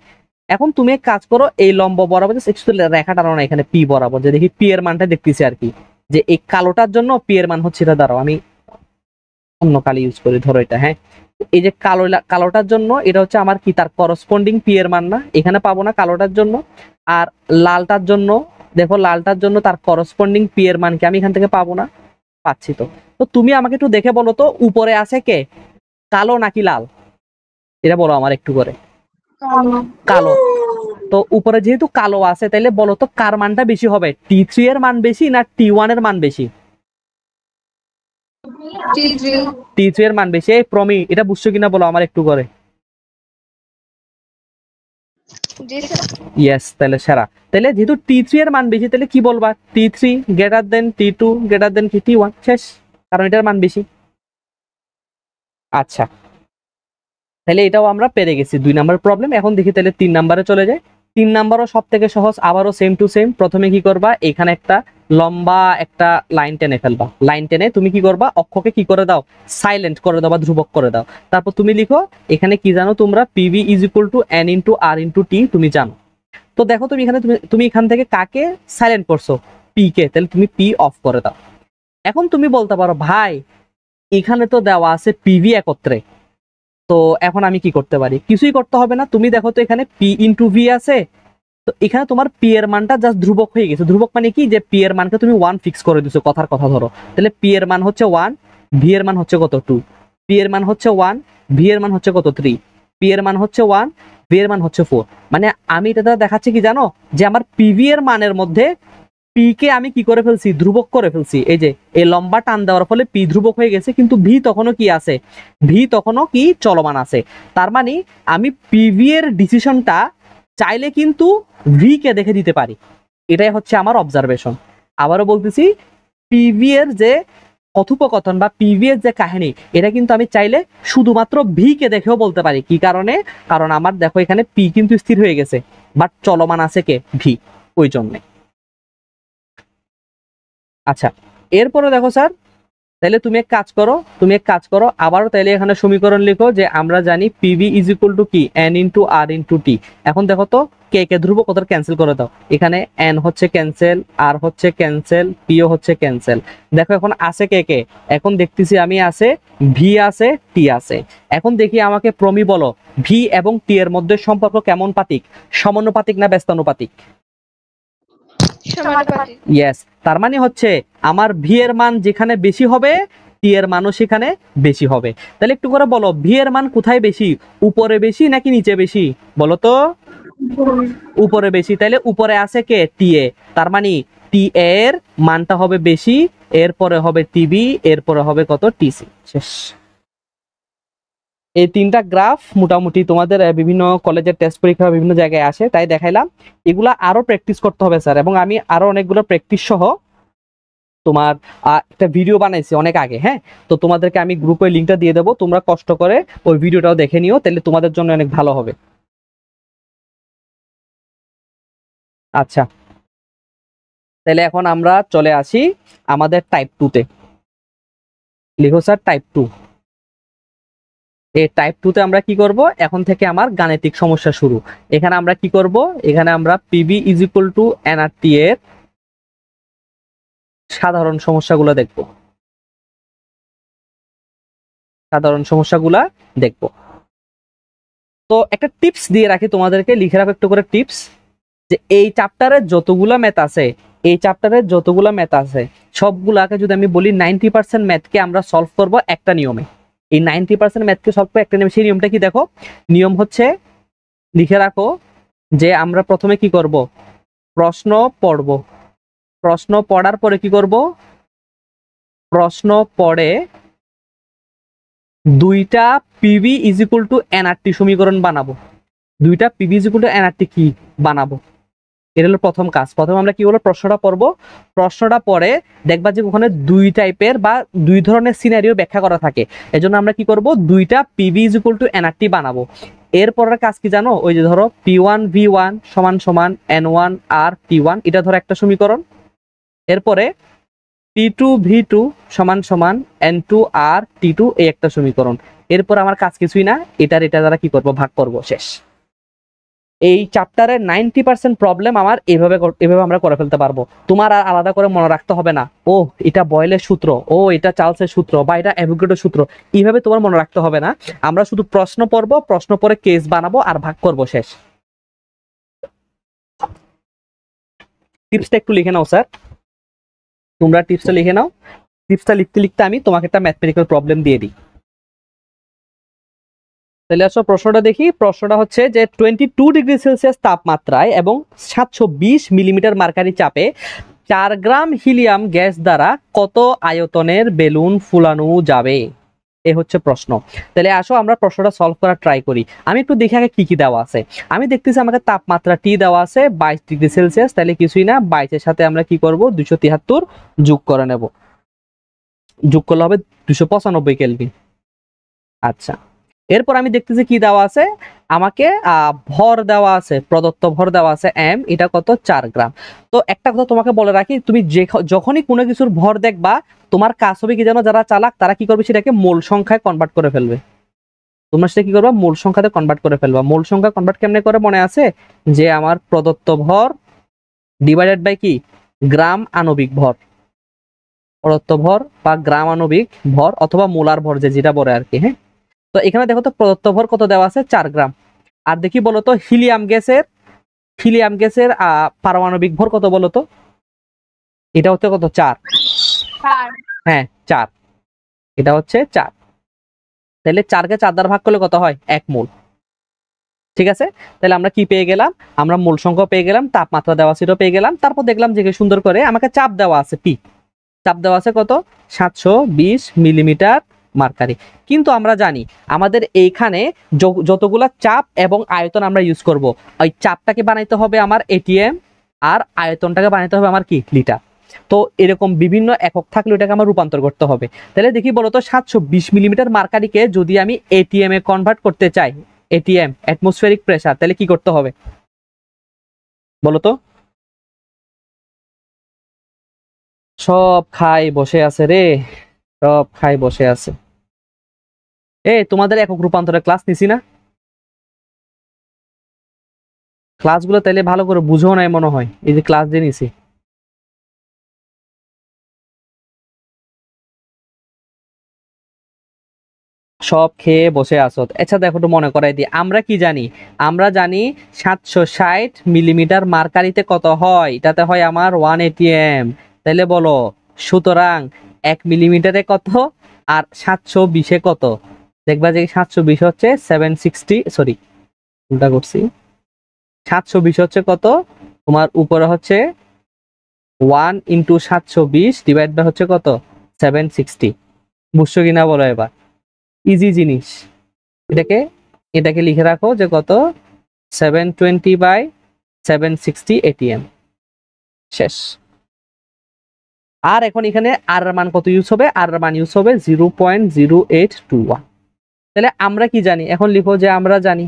এখন তুমি এক কাজ করো, এই লম্ব বরাবর একটু রেখা টানো না এখানে পি বরাবর, যে দেখি পি এর মানটা দেখতেছি আর কি, যে এই কালোটার জন্য পি এর মান হচ্ছে এটা। দাঁড়াও আমি অন্য কালি ইউজ করি, ধরো এটা। হ্যাঁ, এই যে কালোটার জন্য এটা হচ্ছে আমার কি, তার করসপন্ডিং পি এর মান না, এখানে পাবো না কালোটার জন্য। আর লালটার জন্য, দেখো লালটার জন্য তার করসপন্ডিং পি এর মান কি আমি এখান থেকে পাবো না? পাচ্ছি। তো তো তুমি আমাকে একটু দেখে বলো তো, উপরে আছে কে, কালো নাকি লাল? এটা বলো আমার একটু করে। কালো। কালো। তো উপরে যেহেতু কালো আছে, তাহলে বলো তো কার মানটা বেশি হবে, T3 এর মান বেশি না T1 এর মান বেশি? T3। T3 এর মান বেশি। এই প্রমি, এটা বুঝছো কিনা বলো আমার একটু করে। জি স্যার। ইয়েস, তাহলে সেরা। তাহলে যেহেতু T3 এর মান বেশি, তাহলে কি বলবা, T3 greater than T2 greater than কি T1, শেষ, কারণ এটার মান বেশি। আচ্ছা, তাহলে এটাও আমরা পেরে গেছি, 2 নাম্বার প্রবলেম। এখন দেখি তাহলে 3 নাম্বারে চলে যায়। 3 নাম্বারও সব থেকে সহজ, আবারও সেম টু সেম। প্রথমে কি করবা, এখানে একটা লম্বা একটা লাইন টেনে ফেলবা। লাইন টেনে তুমি কি করবা, অক্ষকে কি করে দাও, সাইলেন্ট করে দাও বা ধ্রুবক করে দাও। তারপর তুমি লিখো এখানে কি জানো তোমরা, PV is equal to N into R into T, তুমি জানো। তো দেখো তুমি এখানে তুমি এখান থেকে কাকে সাইলেন্ট করছো, পি কে, তাহলে তুমি পি অফ করে দাও। এখন তুমি বলতে পারো ভাই এখানে তো দেওয়া আছে পিভি একত্রে, তো এখন আমি কি করতে পারি? কিছুই করতে হবে না। তুমি দেখো তো এখানে পি ইন্টু ভি আছে, তো এখানে তোমার পি এর মানটা জাস্ট ধ্রুবক হয়ে গেছে। ধ্রুবক মানে কি, যে পি এর মানকে তুমি 1 ফিক্স করে দিছো, কথার কথা ধরো। তাহলে পি এর মান হচ্ছে 1, ভি এর মান হচ্ছে কত 2, পি এর মান হচ্ছে 1, ভি এর মান হচ্ছে কত 3, পি এর মান হচ্ছে 1, ভি এর মান হচ্ছে 4। মানে আমি এটা দ্বারা দেখাচ্ছি কি জানো, যে আমার পিভি এর মানের মধ্যে পি কে আমি কি করে ফেলছি, ধ্রুবক করে ফেলছি। এই যে এই লম্বা টান দেওয়ার ফলে পি ধ্রুবক হয়ে গেছে, কিন্তু ভি তখনও কি আছে, ভি তখনও কি চলমান আছে। তার মানে আমি পিভি এর ডিসিশনটা চাইলে কিন্তু ভি কে দেখে দিতে পারি। এটাই হচ্ছে আমার অবজারভেশন। আবারও বলতেছি, পিভি এর যে কথোপকথন বা পিভি এর যে কাহিনী, এটা কিন্তু আমি চাইলে শুধুমাত্র ভি কে দেখেও বলতে পারি। কি কারণে? কারণ আমার দেখো এখানে পি কিন্তু স্থির হয়ে গেছে, বাট চলমান আছে কে, ভি, ওই জন্যে। আচ্ছা, এরপরে দেখো স্যার, তাহলে তুমি এক কাজ করো, আবারও তাহলে এখানে সমীকরণ লিখো, যে আমরা জানি পিভি ইজ ইকুয়াল টু কি, এন ইন্টু আর ইন্টু টি। এখন দেখো তো কে কে ধ্রুবক, ওদের ক্যান্সেল করে দাও। এখানে এন হচ্ছে ক্যান্সেল, আর হচ্ছে ক্যান্সেল, পিও হচ্ছে ক্যান্সেল। দেখো এখন আছে কে কে, এখন দেখতেছি আমি আছে ভি আছে, টি আছে। এখন দেখি আমাকে প্রমি বলো, ভি এবং টি এর মধ্যে সম্পর্ক কেমন পাতিক, সমানুপাতিক না ব্যস্তানুপাতিক? সমানুপাতিক। ইয়েস, তার মানে হচ্ছে আমার ভি এর মান যেখানে বেশি হবে, টি এর মানও সেখানে বেশি হবে। তাহলে একটু করে বলো, ভি এর মান কোথায় বেশি, উপরে বেশি নাকি নিচে বেশি, বলো তো? উপরে বেশি। তাহলে উপরে আছে কে, টি এ, তার মানে টি এর মানটা হবে বেশি, এরপরে হবে টিবি, এরপরে হবে কত, টিসি, শেষ। এই 3টা গ্রাফ মোটামুটি তোমাদের বিভিন্ন কলেজের টেস্ট পরীক্ষা বিভিন্ন জায়গায় আসে, তাই দেখাইলাম। এগুলা আরো প্র্যাকটিস করতে হবে স্যার, এবং আমি আরো অনেকগুলো প্র্যাকটিস সহ তোমার একটা ভিডিও বানাইছি অনেক আগে। হ্যাঁ, তো তোমাদেরকে আমি গ্রুপে লিঙ্কটা দিয়ে দেবো, তোমরা কষ্ট করে ওই ভিডিওটাও দেখে নিও, তাহলে তোমাদের জন্য অনেক ভালো হবে। আচ্ছা, তাহলে এখন আমরা চলে আসি আমাদের টাইপ 2 তে। লিখো স্যার টাইপ 2। এই টাইপ 2 তে আমরা কি করব, এখন থেকে আমার গাণিতিক সমস্যা শুরু। এখানে আমরা কি করব, এখানে আমরা PV is equal two nRT এর সাধারণ সমস্যাগুলো দেখব। তো একটা টিপস দিয়ে রাখি তোমাদেরকে, লিখে রাখো একটু করে টিপস, যে এই চ্যাপ্টারে যতগুলা ম্যাথ আছে, সবগুলাকে যদি আমি বলি 90% ম্যাথকে আমরা সলভ করব একটা নিয়মে। এই 90% ম্যাথকে সলভ করবো একটা নিয়মে। সেই নিয়মটা কি দেখো, নিয়ম হচ্ছে, লিখে রাখো, যে আমরা প্রথমে কি করব, প্রশ্ন পড়ব। প্রশ্ন পড়ার পরে কি করব, প্রশ্ন পড়ে দুইটা PV is equal two nRT সমীকরণ বানাবো। দুইটা PV is equal two nRT কি বানাবো, এটা হলো প্রথম কাজ। প্রথমে আমরা কি বলবো, প্রশ্নটা পড়বো। প্রশ্নটা পড়ে দেখবা যে ওখানে দুই টাইপের বা দুই ধরনের সিনারিও ব্যাখ্যা করা থাকে। এজন্য আমরা কি করব, দুইটা PV is equal two nRT বানাবো। এরপরের কাজ কি জানো, ওই যে ধরো P1 V1 সমান সমান N1 আর T1, এটা ধরো একটা সমীকরণ। এরপরে P2V2 সমান সমান N2R T2 এই একটা সমীকরণ। এরপর আমার কাজ কিছুই না, এটা দ্বারা কি করব, ভাগ করব, শেষ। এই চ্যাপ্টারের 90% প্রবলেম আমার এভাবে আমরা করে ফেলতে পারবো। তোমার আর আলাদা করে মনে রাখতে হবে না, ও এটা বয়েলের সূত্র, ও এটা চার্লসের সূত্র, বা এটা অ্যাভোগাড্রোর সূত্র, এইভাবে তোমার মনে রাখতে হবে না। আমরা শুধু প্রশ্ন পড়ব, প্রশ্ন পড়ে কেস বানাবো আর ভাগ করব, শেষ। টিপসটা একটু লিখে নাও স্যার, তোমরা টিপসটা লিখে নাও। টিপসটা লিখতে লিখতে আমি তোমাকে একটা ম্যাথমেটিক্যাল প্রবলেম দিয়ে দিই। তাহলে আসো প্রশ্নটা দেখি। প্রশ্নটা হচ্ছে যে 22 ডিগ্রি সেলসিয়াস তাপমাত্রায় এবং 720 মিলিমিটার মার্কারি চাপে 4 গ্রাম হিলিয়াম গ্যাস দ্বারা কত আয়তনের বেলুন ফুলানো যাবে, এ হচ্ছে প্রশ্ন। তাহলে আসো আমরা প্রশ্নটা সলভ করার ট্রাই করি। আমি একটু দেখি আগে কি কি দেওয়া আছে। আমি দেখতেছি আমাকে তাপমাত্রা টি দেওয়া আছে 22 ডিগ্রি সেলসিয়াস, তাহলে কিছুই না, 22 এর সাথে আমরা কি করব, 273 যোগ করে নেব। যোগ করলে হবে 295 কেলভিন। আচ্ছা, এরপর আমি দেখতেছি কি দেওয়া আছে, আমাকে ভর দেওয়া আছে, প্রদত্ত ভর দেওয়া আছে এম, এটা কত, 4 গ্রাম। তো একটা কথা তোমাকে বলে রাখি, তুমি যখনই কোনো কিছুর ভর দেখবা, তোমার কাজ হবে কি জানো, যারা চালাক তারা কি করবে, সেটাকে মোল সংখ্যায় কনভার্ট করে ফেলবে। তোমরা সেটা কি করবা, মোল সংখ্যাতে কনভার্ট করে ফেলবা। মোল সংখ্যা কনভার্ট কেমনে করে মনে আছে, যে আমার প্রদত্ত ভর ডিভাইডেড বাই কি, গ্রাম আণবিক ভর, প্রদত্ত ভর বা গ্রাম আণবিক ভর অথবা মোলার ভর, যেটা বলে আর কি। হ্যাঁ, তো এখানে দেখো তো প্রদত্ত ভর কত দেওয়া আছে, 4 গ্রাম। আর দেখি বলতো হিলিয়াম গ্যাসের পারমাণবিক ভর কত বলতো, এটা হচ্ছে কত, 4। হ্যাঁ 4, এটা হচ্ছে 4। তাহলে 4 কে 4 দ্বারা ভাগ করলে কত হয়, 1 মোল। ঠিক আছে, তাহলে আমরা কি পেয়ে গেলাম, আমরা মোল সংখ্যা পেয়ে গেলাম, তাপমাত্রা দেওয়া ছিল পেয়ে গেলাম। তারপর দেখলাম যে সুন্দর করে আমাকে চাপ দেওয়া আছে, পি চাপ দেওয়া আছে কত, 720 মিলিমিটার মার্কারি। কিন্তু আমরা জানি আমাদের এইখানে যতগুলা চাপ এবং আয়তন আমরা ইউজ করব, ওই চাপটাকে বানাইতে হবে আমার এটিএম, আর আয়তনটাকে বানাইতে হবে আমার কি, লিটার। তো এরকম বিভিন্ন একক থাকলে ওটাকে আমার রূপান্তর করতে হবে। তাহলে দেখি বলতো 720 মিলিমিটার মার্কারিকে যদি আমি এটিএম এ কনভার্ট করতে চাই, এটিএম অ্যাটমসফেরিক প্রেসার, তাহলে কি করতে হবে বলতো? সব খাই বসে আছে রে, সব খাই বসে আছে। তোমাদের একক রূপান্তরের ক্লাস নিছি না? ক্লাসগুলো তাইলে ভালো করে বুঝো নাই মনে হয়, এই যে ক্লাস দিয়ে নিছি। সব খেয়ে বসে আসো। আচ্ছা দেখো, একটু মনে করাই দিই, আমরা কি জানি, আমরা জানি 760 মিলিমিটার মার্কারিতে কত হয়, এটাতে হয় আমার 1 এটিএম। তাইলে বলো, সুতরাং 1 মিলিমিটারে কত আর 720 কত, দেখবা যে 720 হচ্ছে 760, সরি উল্টা করছি, 720 হচ্ছে কত, তোমার উপরে হচ্ছে 1 ইন্টু 720 ডিভাইড বাই হচ্ছে কত, 760। বুঝছো কিনা বলো এবার, ইজি জিনিস। এটাকে লিখে রাখো যে কত, 720 বাই 760 এটিএম, শেষ। আর এখন এখানে আর এর মান কত ইউজ হবে, আর এর মান ইউজ হবে 0.0821। তাহলে আমরা কি জানি, এখন লিখো যে আমরা জানি,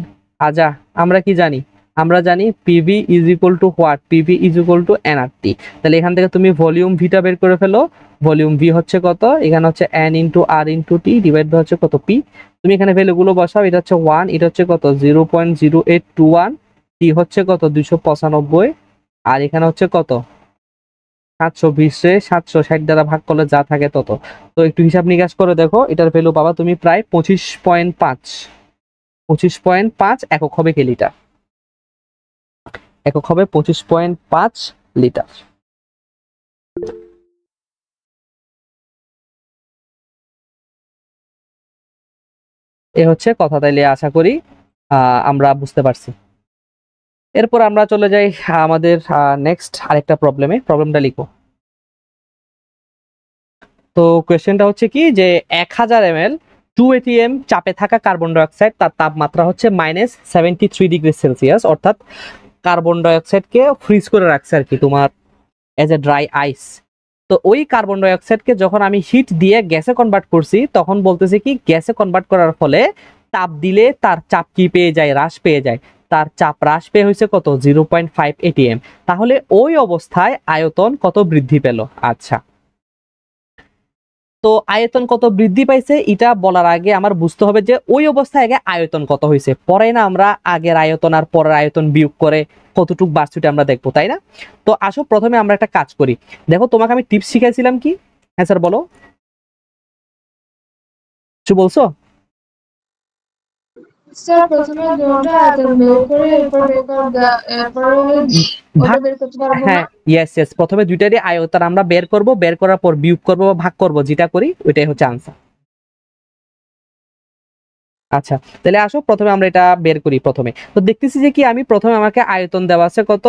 আমরা কি জানি, আমরা জানি PV is equal two what, PV is equal two nRT. তাহলে এখান থেকে তুমি ভলিউম ভিটা বের করে ফেলো। ভলিউম ভি হচ্ছে কত, এখানে হচ্ছে N into R into T divide by হচ্ছে কত, পি। তুমি এখানে ভ্যালুগুলো বসাও, এটা হচ্ছে 1, এটা হচ্ছে কত 0.0821, টি হচ্ছে কত 295, আর এখানে হচ্ছে কত 720 760 দ্বারা ভাগ করলে যা থাকে তত। তো একটু হিসাব নিকাশ করে দেখো, এটার ভ্যালু পাবা তুমি প্রায় 25.5 একক হবে কি লিটার, একক হবে 25.5 লিটার। এ হচ্ছে কথা, তাইলে আশা করি আমরা বুঝতে পারছি। এরপর আমরা চলে যাই আমাদের নেক্সট আরেকটা প্রবলেমটা লিখো। তো কোয়েশ্চেনটা হচ্ছে কি, যে 1000 ml 2 ATM চাপে থাকা কার্বন ডাইঅক্সাইড, তার তাপমাত্রা হচ্ছে -73 ডিগ্রি সেলসিয়াস, অর্থাৎ কার্বন ডাইঅক্সাইডকে ফ্রিজ করে রাখছে আর কি তোমার এজ এ ড্রাই আইস। তো ওই কার্বন ডাইঅক্সাইডকে যখন আমি হিট দিয়ে গ্যাসে কনভার্ট করছি, তখন বলতেছে কি, গ্যাসে কনভার্ট করার ফলে তাপ দিলে তার চাপ কি পেয়ে যায়, হ্রাস পেয়ে যায়। তার চাপ হ্রাস পেয়ে হয়েছে কত, 0.5 ATM। তাহলে ওই অবস্থায় আয়তন কত বৃদ্ধি পেল। আচ্ছা, তো আয়তন কত বৃদ্ধি পাইছে এটা বলার আগে আমার বুঝতে হবে যে ওই অবস্থায় আগে আয়তন কত হয়েছে, পরে না আমরা আগের আয়তন আর পরের আয়তন বিয়োগ করে কতটুক বাড়ছে ওটা আমরা দেখবো, তাই না? তো আসো প্রথমে আমরা একটা কাজ করি। দেখো তোমাকে আমি টিপস শিখাইছিলাম কি? হ্যাঁ স্যার বলো, কিছু বলছো? স্যার প্রথমে দুটো আয়তন বের করে এরপর বের করে এরপর ওটা বের করতে পারবো না? হ্যাঁ ইয়েস, প্রথমে দুইটারই আয়তন আমরা বের করব, বের করার পর বিয়োগ করব বা ভাগ করব, যেটা করি ওইটাই হচ্ছে আনসার। আচ্ছা তাহলে আসো প্রথমে আমরা এটা বের করি। প্রথমে তো দেখতেছি যে কি আমি প্রথমে আমাকে আয়তন দেওয়া আছে কত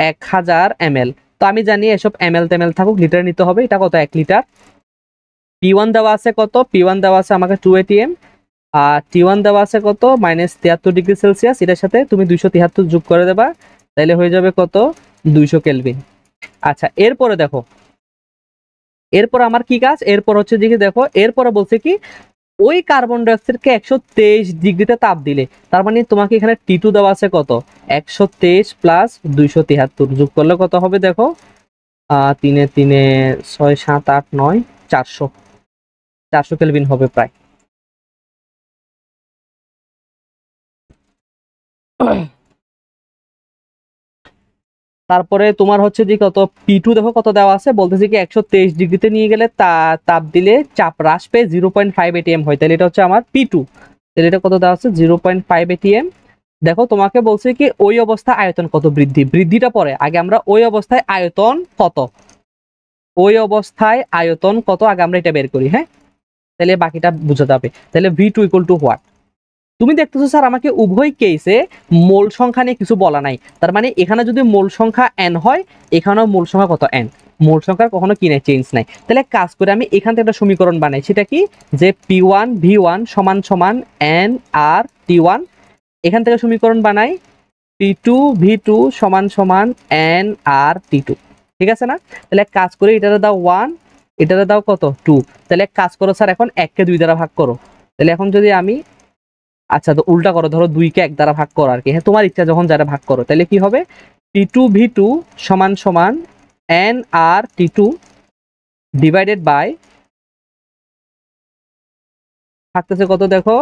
1000 ml। তো আমি জানি এসব ml টেমএল থাকুক, লিটার নিতে হবে। এটা কত 1 লিটার। P1 দেওয়া আছে কত, P1 দেওয়া আছে আমাকে 2 atm। আর T1 দেওয়া আছে কত -73°C। এটার সাথে তুমি 273 যোগ করে দেবা, তাহলে হয়ে যাবে কত 200 কেলভিন। আচ্ছা এরপরে দেখো, এরপর আমার কি কাজ, এরপর হচ্ছে দিকে দেখো, এরপরে বলছে কি ওই কার্বন ডাইঅক্সাইডকে 123 ডিগ্রিতে তাপ দিলে, তার মানে তোমাকে এখানে T2 দেওয়া আছে কত 123 প্লাস 273 যোগ করলে কত হবে দেখো, 3 3 6 7 8 9 400 কেলভিন হবে প্রায়। তারপরে তোমার হচ্ছে যে কত P2 দেখো কত দেওয়া আছে, বলতেছে কি 123 ডিগ্রিতে নিয়ে গেলে তাপ দিলে চাপ হ্রাস পেয়ে 0.5 atm হয়, তাহলে এটা হচ্ছে আমার P2। তাহলে এটা কত দেওয়া আছে 0.5 atm। দেখো তোমাকে বলছে কি ওই অবস্থায় আয়তন কত বৃদ্ধি, বৃদ্ধিটা পরে, আগে আমরা ওই অবস্থায় আয়তন কত, ওই অবস্থায় আয়তন কত আগে আমরা এটা বের করি। হ্যাঁ তাহলে বাকিটা বোঝা যাবে। তাহলে V2 ইকুয়াল টু হোয়াট? তুমি দেখতেছো স্যার আমাকে উভয় কেসে মোল সংখ্যা নিয়ে কিছু বলা নাই, তার মানে এখানে যদি মোল সংখ্যা n হয়, এখানেও মোল সংখ্যা কত n। মোল সংখ্যার কখনো কি নাই, চেঞ্জ নাই। তাহলে কাজ করে আমি এখান থেকে একটা সমীকরণ বানাই, সেটা কি যে P1 V1 সমান সমান n r T1। এখান থেকে সমীকরণ বানাই P2 V2 সমান সমান n r T2। ঠিক আছে না? তাহলে কাজ করে এটাতে দাও 1, এটাতে দাও কত 2। তাহলে কাজ করো স্যার এখন 1 কে 2 দ্বারা ভাগ করো। তাহলে এখন যদি আমি, আচ্ছা তো উল্টা করো, ধরো 2 কে 1 দ্বারা ভাগ করো আর কি, হ্যাঁ তোমার ইচ্ছা যখন যারা ভাগ করো, তাহলে কি হবে P2 V2 সমান সমান n r T2 divided by থাকতেছে কত দেখো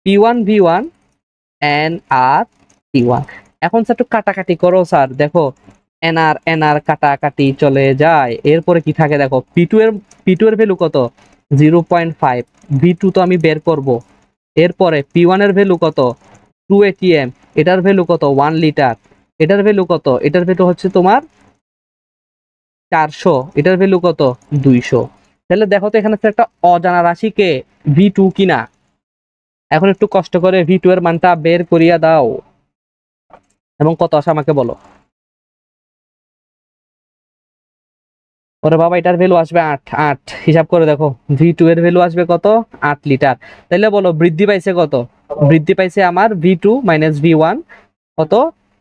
P1 V1 n r T1। এখন স্যার একটু কাটাকাটি করো স্যার, দেখো এনআর কাটাকাটি চলে যায়, এরপরে কি থাকে দেখো P2 এর ভ্যালু কত 0.5, V2 তো আমি বের করব। এরপরে P1 এর ভ্যালু কত 2 atm, এটার ভ্যালু কত 1 লিটার, এটার ভ্যালু কত, এটার ভ্যালু হচ্ছে তোমার 400, এটার ভ্যালু কত 200। তাহলে দেখো তো এখানে একটা অজানা রাশি কে V2 কিনা। এখন একটু কষ্ট করে V2 এর মানটা বের করিয়া দাও এবং কত আসে আমাকে বলো। ওরে বাবা এটার ভ্যালু আসবে 8 হিসাব করে দেখো, V2 এর ভ্যালু আসবে কত 8 লিটার। তাহলে বলো বৃদ্ধি পাইছে কত, বৃদ্ধি পাইছে আমার V2 মাইনাস V1 কত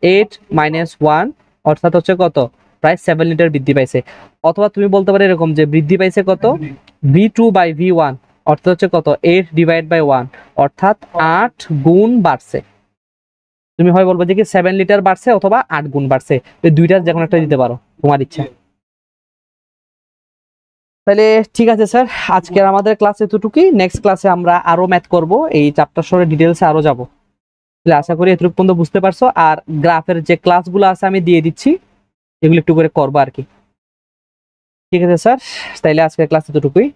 8 মাইনাস 1 অর্থাৎ হচ্ছে কত প্রায় 7 লিটার বৃদ্ধি পাইছে। অথবা তুমি বলতে পারো এরকম যে বৃদ্ধি পাইছে কত V2 বাই V1 অর্থাৎ হচ্ছে কত 8 ডিভাইড বাই 1 অর্থাৎ 8 গুণ বাড়ছে। তুমি হয় বলবো যে কি 7 লিটার বাড়ছে অথবা 8 গুণ বাড়ছে, এই দুইটার যে কোনো একটা দিতে পারো, তোমার ইচ্ছা। তাহলে ঠিক আছে স্যার, আজকের আমাদের ক্লাস এতটুকুই। নেক্সট ক্লাসে আমরা আরো ম্যাথ করব, এই চ্যাপ্টার সরে ডিটেলসে আরো যাব। তাহলে আশা করি এতটুকু পর্যন্ত বুঝতে পারছো। আর গ্রাফের যে ক্লাসগুলো আছে আমি দিয়ে দিচ্ছি, এগুলো একটু করে করবো আর কি। ঠিক আছে স্যার, তাইলে আজকের ক্লাস এতটুকুই।